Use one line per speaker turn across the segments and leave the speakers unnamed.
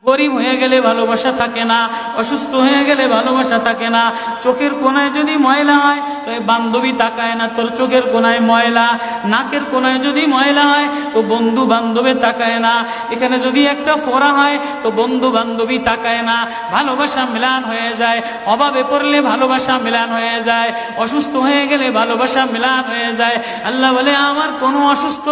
গরিব হয়ে গেলে ভালোবাসা থাকে না, অসুস্থ হয়ে গেলে ভালোবাসা থাকে না। চোখের কোনায় যদি ময়লা হয় তো বান্ধবী তাকায় না তোর চোখের কোনায় ময়লা, নাকের কোনায় যদি ময়লা হয় তো বন্ধু বান্ধবে তাকায় না, এখানে যদি একটা ফোড়া হয় তো বন্ধু বান্ধবী তাকায় না। ভালোবাসা মিলান হয়ে যায়, অভাবে পড়লে ভালোবাসা মিলান হয়ে যায়, অসুস্থ হয়ে গেলে ভালোবাসা মিলান হয়ে যায়। আল্লাহ বলে আমার কোনো অসুস্থ,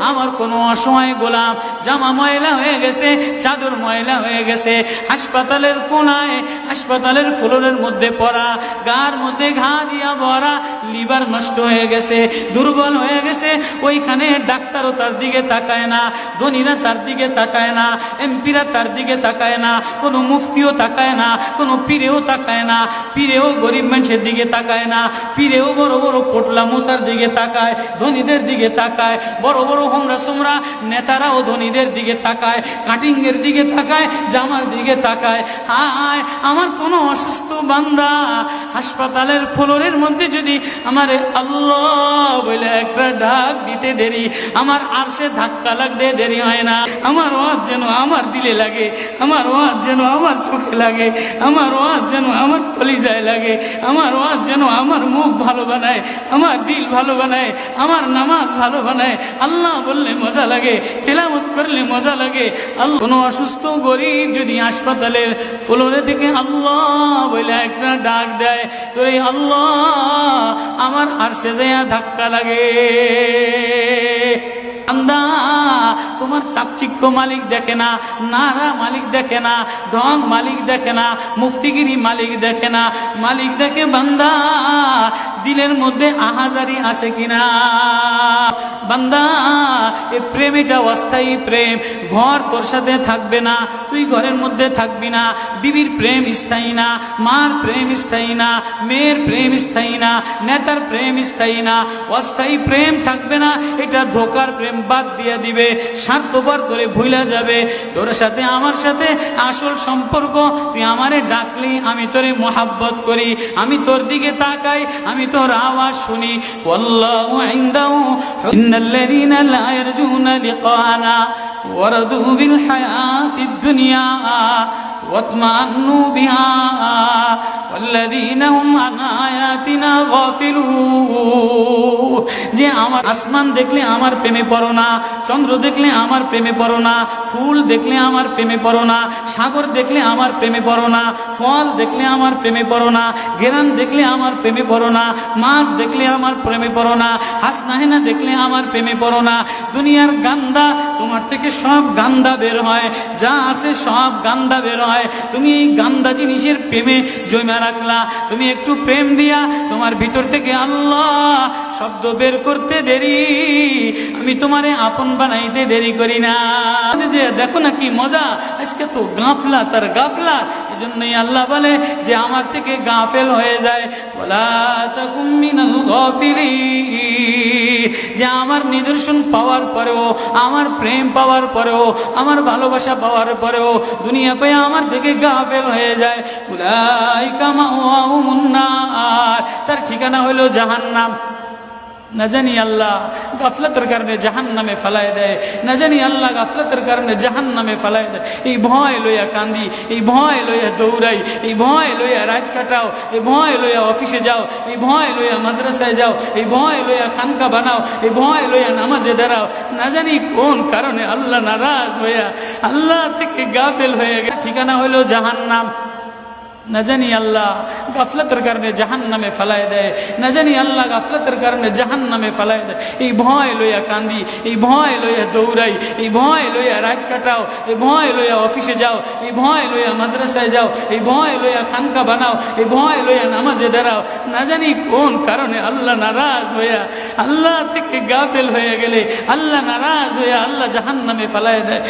আমার কোনো অসহায় গোলাম জামা ময়লা হয়ে গেছে, চাদর ময়লা হয়ে গেছে, হাসপাতালের কোনায় হাসপাতালের ফ্লোরের মধ্যে পড়া, গার মধ্যে ঘা দিয়া ভরা, লিভার নষ্ট হয়ে গেছে, দুর্বল হয়ে গেছে, ওইখানে ডাক্তারও তার দিকে তাকায় না, ধনীরা তার দিকে তাকায় না, এমপিরা তার দিকে তাকায় না, কোনো মুফতিও তাকায় না, কোনো পীরেও তাকায় না, পীরেও গরিব মানুষের দিকে তাকায় না, পীরেও বড় বড় পোটলা মুসার দিকে তাকায়, ধনীদের দিকে তাকায়, বড় বড় হোমরা সোমরা নেতারাও ধনীদের দিকে তাকায়, কাটিং এর দিকে তাকায়, জামার দিকে তাকায়। হায় আমার কোনো অসুস্থ বান্দা হাসপাতালের ফ্লোরের মধ্যে যদি আমার আল্লাহ বলে একটা ডাক দিতে দেরি, আমার আরশে ধাক্কা লাগতে দেরি হয় না। আমার ওয়াজ যেন আমার দিলে লাগে, আমার ওয়াজ যেন আমার চোখে লাগে, আমার ওয়াজ যেন আমার কলিজায় লাগে, আমার ওয়াজ যেন আমার মুখ ভালো বানায়, আমার দিল ভালো বানায়, আমার নামাজ ভালো বানায়। আল্লাহ বললে মজা লাগে, তেলাওয়াত করলে মজা লাগে। আল্লাহ কোনো অসুস্থ গরিব যদি হাসপাতালের ফ্লোরে থেকে আল্লাহ বলে একটা ডাক দেয় তো এই আল্লাহ আমার আরশে যায় ধাক্কা লাগে। বান্দা তোমার চাকচিক্য মালিক দেখে না, নারা মালিক দেখে না, ঢং মালিক দেখে না, মুফতিগিরি মালিক দেখে না, মালিক দেখে বান্দা দিলের মধ্যে আহাজারি আছে কিনা। বান্দা এ প্রেম এটা অস্থায়ী প্রেম, ঘর তোর সাথে থাকবে না, তুই ঘরের মধ্যে থাকবি না, বিবির প্রেম স্থায়ী না, মার প্রেম স্থায়ী না, মেয়ের প্রেম স্থায়ী না, নেতার প্রেম স্থায়ী না, অস্থায়ী প্রেম থাকবে না। এটা ধোকার প্রেম বাদ দিয়ে দিবে, স্বার্থপর করে ভুলে যাবে। তোর সাথে আমার সাথে আসল সম্পর্ক, তুই আমারে ডাকলি আমি তোরে মোহাব্বত করি, আমি তোর দিকে তাকাই, আমি তোর আওয়াজ শুনি। ওয়াল্লাহু ইনদাহু ইন্নাল্লাযীনা লা ইয়ারজুনা লিকানা ওয়ারাদু বিল হায়াতিদ দুনিয়া ওয়াতমান্নু বিহা ওয়াল্লাযীনা হুম আন আয়াতিনা গাফিলুন। যে আমার আসমান দেখলে আমার প্রেমে পড়ো না, চন্দ্র দেখলে আমার প্রেমে পড়ো না, ফুল দেখলে আমার প্রেমে পড়ো না, সাগর দেখলে আমার প্রেমে পড়ো না, ফল দেখলে আমার প্রেমে পড়ো না, ঘেরান দেখলে আমার প্রেমে পড়ো না, মাছ দেখলে আমার প্রেমে পড়ো না, হাসনাহেনা দেখলে আমার প্রেমে পড়ো না। দুনিয়ার গান্দা তোমার থেকে সব গান্দা বের হয়, যা আছে সব গান্দা বের হয়। তুমি এই গান্দা জিনিসের প্রেমে জমা রাখলা, তুমি একটু প্রেম দিয়া তোমার ভিতর থেকে আল্লাহ শব্দ বের করতে দেরি, আমি তোমারে আপন বানাইতে দেরি করি না। যে দেখো না কি মজা, আজকে তো গাফলা তার গাফলা, এজন্যই আল্লাহ বলে যে আমার থেকে গাফেল হয়ে যায়। ওয়ালা তাকুম মিনাল গাফিলিন, যে আমার নিদর্শন পাওয়ার পরেও, আমার প্রেম পাওয়ার পরেও, আমার ভালোবাসা পাওয়ার পরেও দুনিয়া পেয়ে আমার থেকে গাফেল হয়ে যায়। উলাইকা মাওয়াহুমুন নার, তার ঠিকানা হলো জাহান্নাম। না জানি আল্লাহ গাফলতের কারণে জাহান্নামে ফেলায় দেয়, না জানি আল্লাহ গাফলতের কারণে জাহান্নামে ফেলায় দেয়। এই ভয় লইয়া কান্দি, এই ভয় লইয়া দৌড়াই, এই ভয় লইয়া রাত কাটাও, এই ভয় লইয়া অফিসে যাও, এই ভয় লইয়া মাদ্রাসায় যাও, এই ভয় লইয়া খানকা বানাও, এই ভয় লইয়া নামাজে দাঁড়াও। না জানি কোন কারণে আল্লাহ নারাজ হইয়া আল্লাহ থেকে গাফেল হয়ে গেছে, ঠিকানা হইল জাহান্নাম। না জানি আল্লাহ গাফলতের কারণে জাহান্নামে ফেলায় দেয়, না জানি আল্লাহ গাফলতের কারণে জাহান্নামে ফেলায় দেয়। এই ভয় লইয়া কান্দি, এই ভয় লইয়া দৌড়াই, এই ভয় লইয়া রাত কাটাও, এই ভয় লইয়া অফিসে যাও, এই ভয় লইয়া মাদ্রাসায় যাও, এই ভয় লইয়া খানকা বানাও, এই ভয় লইয়া নামাজে দাঁড়াও। না জানি কোন কারণে আল্লাহ নারাজ হইয়া আল্লাহ থেকে গাফেল হয়ে গেলে আল্লাহ নারাজ হইয়া আল্লাহ জাহান্নামে ফেলায় দেয়।